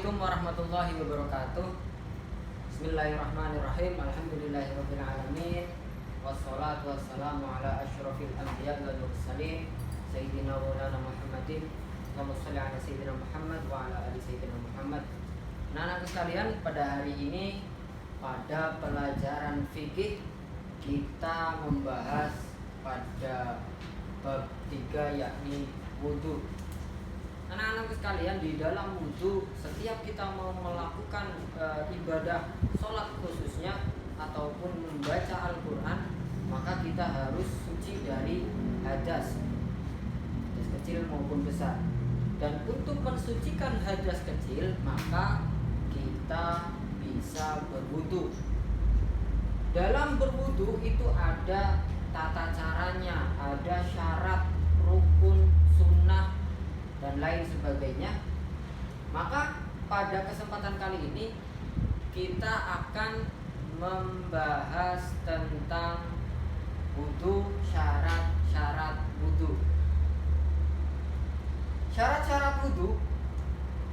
Assalamualaikum warahmatullahi wabarakatuh. Bismillahirrahmanirrahim. Alhamdulillahirabbil alamin. Wassalatu wassalamu ala asyrofil anbiya wal mursalin sayyidina wa maulana Muhammadin. Allahumma shalli ala sayyidina Muhammad wa ala ali sayyidina Muhammad. Anak-anak sekalian, pada hari ini pada pelajaran fikih kita membahas pada bab 3 yakni wudu. Anak-anak sekalian, di dalam wudu setiap kita mau melakukan ibadah sholat khususnya ataupun membaca Al-Quran, maka kita harus suci dari hadas kecil maupun besar. Dan untuk mensucikan hadas kecil, maka kita bisa berwudu. Dalam berwudu itu ada tata caranya, ada syarat, rukun, sunnah, dan lain sebagainya. Maka pada kesempatan kali ini kita akan membahas tentang wudu, syarat-syarat wudu. Syarat-syarat wudu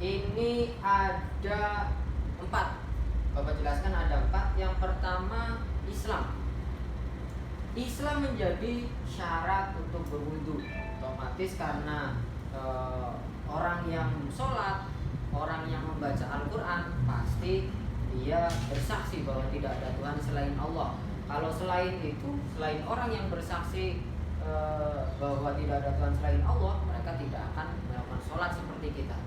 ini ada 4. Bapak jelaskan ada 4. Yang pertama, Islam. Islam menjadi syarat untuk berwudu. Otomatis karena orang yang sholat, orang yang membaca Al-Quran, pasti dia bersaksi bahwa tidak ada Tuhan selain Allah. Kalau selain itu, selain orang yang bersaksi bahwa tidak ada Tuhan selain Allah, mereka tidak akan melakukan sholat seperti kita.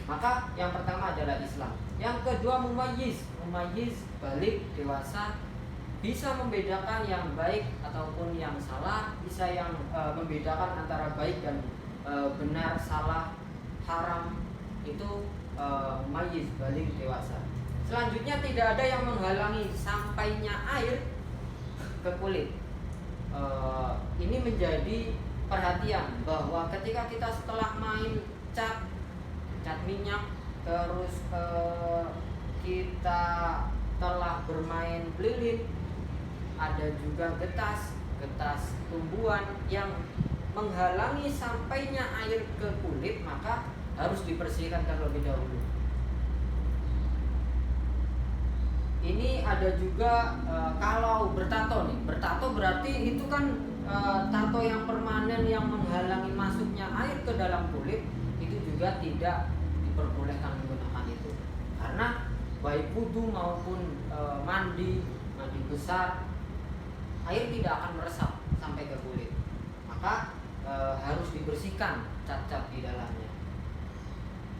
Maka yang pertama adalah Islam. Yang kedua, mumayyiz. Mumayyiz, balik, dewasa, bisa membedakan yang baik ataupun yang salah, bisa yang membedakan antara baik dan benar, salah, haram, itu mayyiz, balik, dewasa. Selanjutnya, tidak ada yang menghalangi sampainya air ke kulit. Ini menjadi perhatian bahwa ketika kita setelah main cat minyak, terus kita telah bermain lilin, ada juga getas tumbuhan yang menghalangi sampainya air ke kulit, maka harus dibersihkan terlebih dahulu. Ini ada juga kalau bertato nih. Bertato berarti itu kan tato yang permanen yang menghalangi masuknya air ke dalam kulit, itu juga tidak diperbolehkan menggunakan itu. Karena baik wudu maupun mandi besar, air tidak akan meresap sampai ke kulit. Maka harus dibersihkan cat-cat di dalamnya.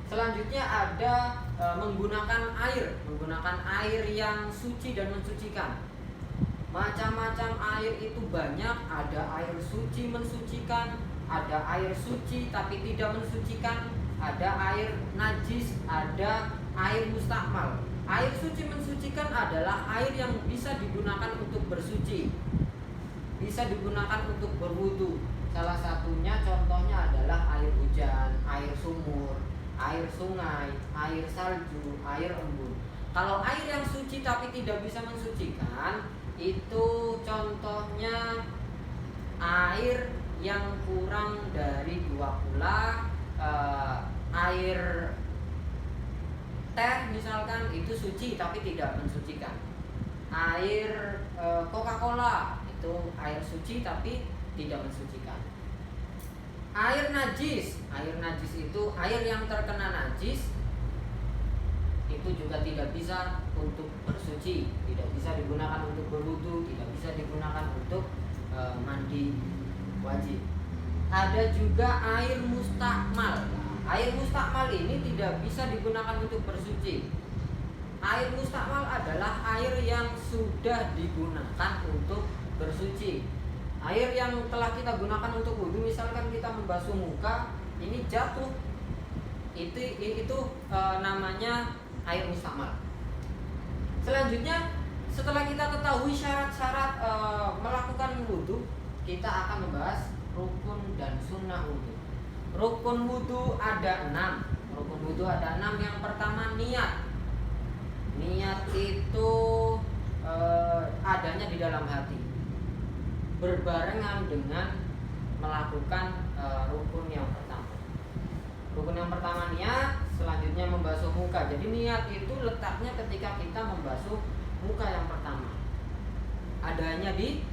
Selanjutnya ada menggunakan air yang suci dan mensucikan. Macam-macam air itu banyak. Ada air suci mensucikan, ada air suci tapi tidak mensucikan, ada air najis, ada air mustakmal. Air suci mensucikan adalah air yang bisa digunakan untuk bersuci, bisa digunakan untuk berwudu. Salah satunya contohnya adalah air hujan, air sumur, air sungai, air salju, air embun. Kalau air yang suci tapi tidak bisa mensucikan, itu contohnya air yang kurang dari 2 kula, air teh misalkan, itu suci tapi tidak mensucikan. Air Coca-Cola itu air suci tapi tidak mensucikan. Air najis itu air yang terkena najis, itu juga tidak bisa untuk bersuci, tidak bisa digunakan untuk berwudu, tidak bisa digunakan untuk mandi wajib. Ada juga air mustakmal. Air mustakmal ini tidak bisa digunakan untuk bersuci. Air mustakmal adalah air yang sudah digunakan untuk bersuci. Air yang telah kita gunakan untuk wudu, misalkan kita membasuh muka, ini jatuh, itu namanya air mustakmal. Selanjutnya, setelah kita ketahui syarat-syarat melakukan wudu, kita akan membahas rukun dan sunnah wudu. Rukun wudu ada 6. Yang pertama, niat. Niat itu adanya di dalam hati, berbarengan dengan melakukan rukun yang pertama. Rukun yang pertama niat, selanjutnya membasuh muka. Jadi niat itu letaknya ketika kita membasuh muka yang pertama, adanya di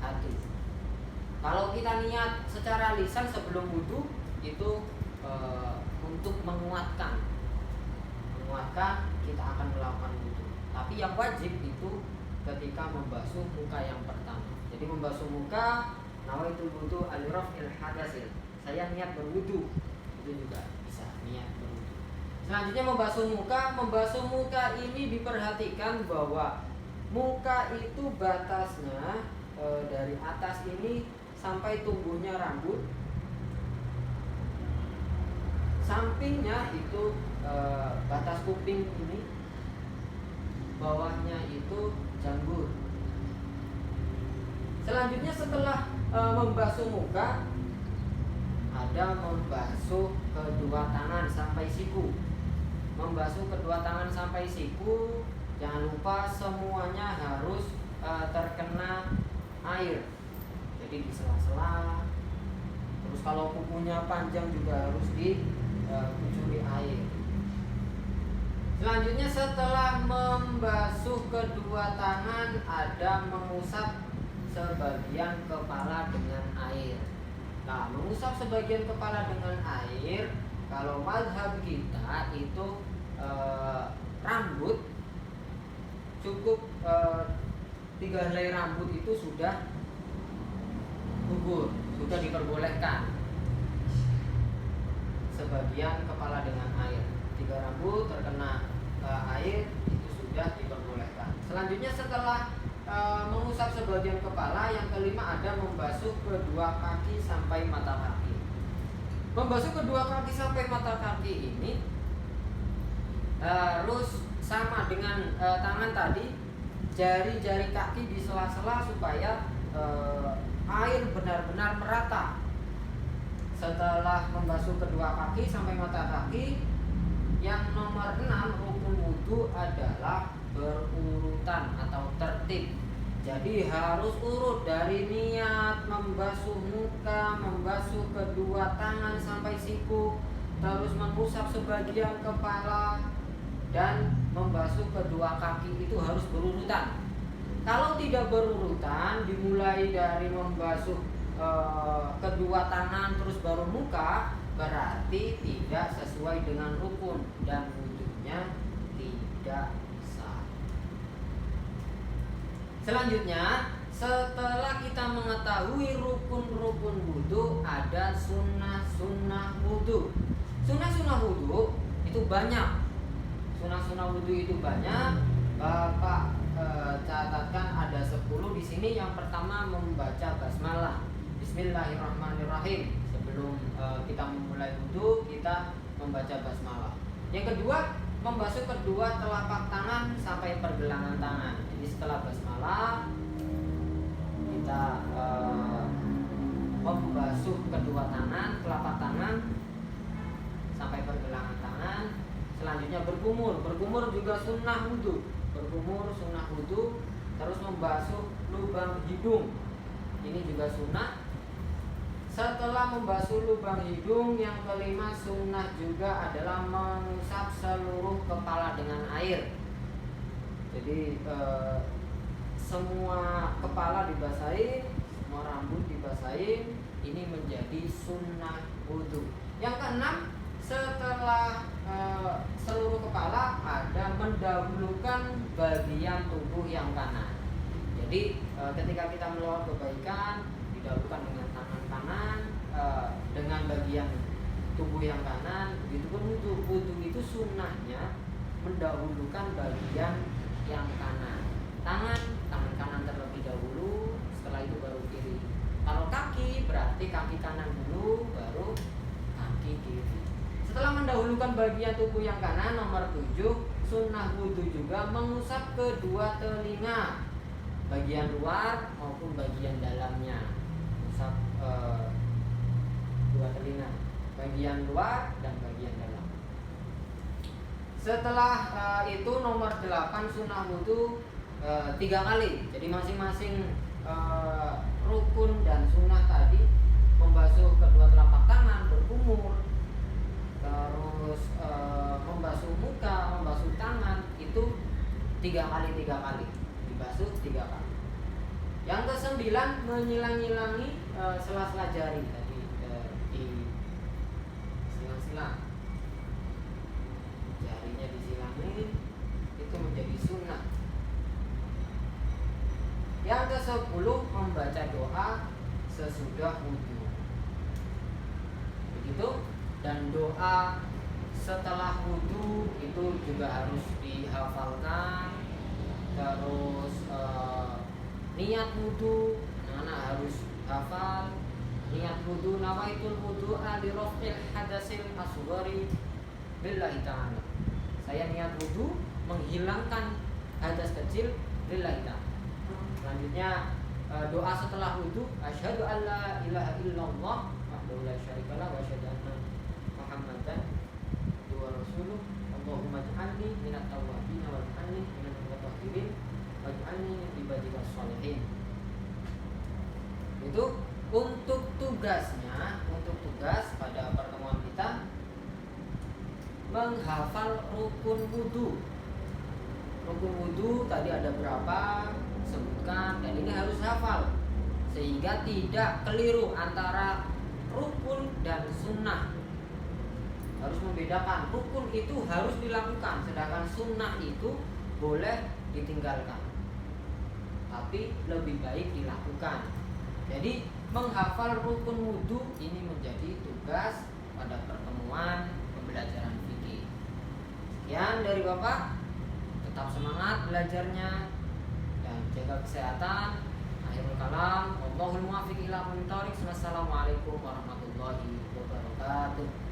hati. Kalau kita niat secara lisan sebelum wudu itu untuk menguatkan kita akan melakukan wudu. Tapi yang wajib itu ketika membasuh muka yang pertama. Jadi membasuh muka, nawaitul wudu al-raf'il hadasil. Saya niat berwudu, itu juga bisa niat berwudu. Selanjutnya membasuh muka. Membasuh muka ini diperhatikan bahwa muka itu batasnya dari atas ini sampai tumbuhnya rambut, sampingnya itu batas kuping ini, bawahnya itu janggut. Selanjutnya setelah membasuh muka, ada membasuh kedua tangan sampai siku. Membasuh kedua tangan sampai siku, jangan lupa semuanya harus terkena air. Jadi di sela-sela. Terus kalau kukunya panjang juga harus dikucuri air. Selanjutnya setelah membasuh kedua tangan, ada mengusap sebagian kepala dengan air. Nah, mengusap sebagian kepala dengan air, kalau mazhab kita itu rambut cukup 3 helai rambut itu sudah gugur, sudah diperbolehkan sebagian kepala dengan air. 3 rambut terkena air itu sudah diperbolehkan. Selanjutnya setelah mengusap sebagian kepala, yang kelima ada membasuh kedua kaki sampai mata kaki. Membasuh kedua kaki sampai mata kaki ini harus sama dengan tangan tadi, jari-jari kaki di sela-sela supaya air benar-benar merata. Setelah membasuh kedua kaki sampai mata kaki, yang nomor 6 rukun wudu adalah berurutan atau tertib. Jadi harus urut dari niat membasuh muka, membasuh kedua tangan sampai siku, terus mengusap sebagian kepala, dan membasuh kedua kaki itu harus berurutan. Kalau tidak berurutan, dimulai dari membasuh kedua tangan terus baru muka, berarti tidak sesuai dengan rukun dan wudunya tidak sah. Selanjutnya, setelah kita mengetahui rukun-rukun wudu, ada sunnah-sunnah wudu. Sunnah-sunnah wudu itu banyak. Sunnah-sunnah wudu itu banyak. Bapak catatkan ada 10 di sini. Yang pertama membaca basmalah, Bismillahirrahmanirrahim. Sebelum kita memulai wudu, kita membaca basmalah. Yang kedua, membasuh kedua telapak tangan sampai pergelangan tangan. Jadi setelah basmalah kita membasuh kedua tangan, telapak tangan sampai pergelangan tangan. Selanjutnya berkumur. Berkumur juga sunnah wudu. Berkumur sunnah wudu. Terus membasuh lubang hidung. Ini juga sunnah. Setelah membasuh lubang hidung, yang kelima sunnah juga adalah mengusap seluruh kepala dengan air. Jadi semua kepala dibasahin, semua rambut dibasahin. Ini menjadi sunnah wudu. Yang keenam, setelah seluruh kepala, ada mendahulukan bagian tubuh yang kanan. Jadi ketika kita melakukan kebaikan, didahulukan dengan tangan kanan, dengan bagian tubuh yang kanan. Begitu pun wudu. Wudu itu sunnahnya mendahulukan bagian yang kanan. Tangan kanan terlebih dahulu, setelah itu baru kiri. Kalau kaki berarti kaki kanan dulu, baru kaki kiri. Setelah mendahulukan bagian tubuh yang kanan, nomor 7 sunnah wudu juga mengusap kedua telinga, bagian luar maupun bagian dalamnya. Usap dua telinga, bagian luar dan bagian dalam. Setelah itu nomor 8 sunnah wudu 3 kali. Jadi masing-masing rukun dan sunnah tadi, membasuh kedua telapak tangan, berkumur, terus 3 kali dibasuh 3 kali. Yang ke-9 menyilang-nyilangi sela-sela jari tadi, di silang-silang jarinya disilangin, itu menjadi sunnah. Yang ke-10 membaca doa sesudah wudhu. Begitu. Dan doa setelah wudhu itu juga harus dihafalkan. Terus niat wudhu, anak-anak harus hafal. Niat wudhu, nawaitul wudhu li raf'il hadasil asghari billahi ta'ala. Saya niat wudhu menghilangkan hadas kecil lillahi ta'ala. Selanjutnya doa setelah wudhu, asyhadu an la ilaha illallah wahdahu la syarikalah wa asyhadu anna muhammadan wa rasuluh. Allahumma ij'alni minat tawwabin wa ij'alni minal mutatahhirin wa ij'alni min ibadikal sholihin. Itu untuk tugasnya, untuk tugas pada pertemuan kita menghafal rukun wudhu. Rukun wudhu tadi ada berapa? Sebutkan, dan ini harus hafal sehingga tidak keliru antara rukun dan sunnah. Harus membedakan, rukun itu harus dilakukan, sedangkan sunnah itu boleh ditinggalkan, tapi lebih baik dilakukan. Jadi menghafal rukun wudhu ini menjadi tugas pada pertemuan pembelajaran fikih. Sekian dari Bapak, tetap semangat belajarnya dan jaga kesehatan. Akhirul kalam, wallahul muwaffiq ila aqwamit thoriq. Wassalamualaikum warahmatullahi wabarakatuh.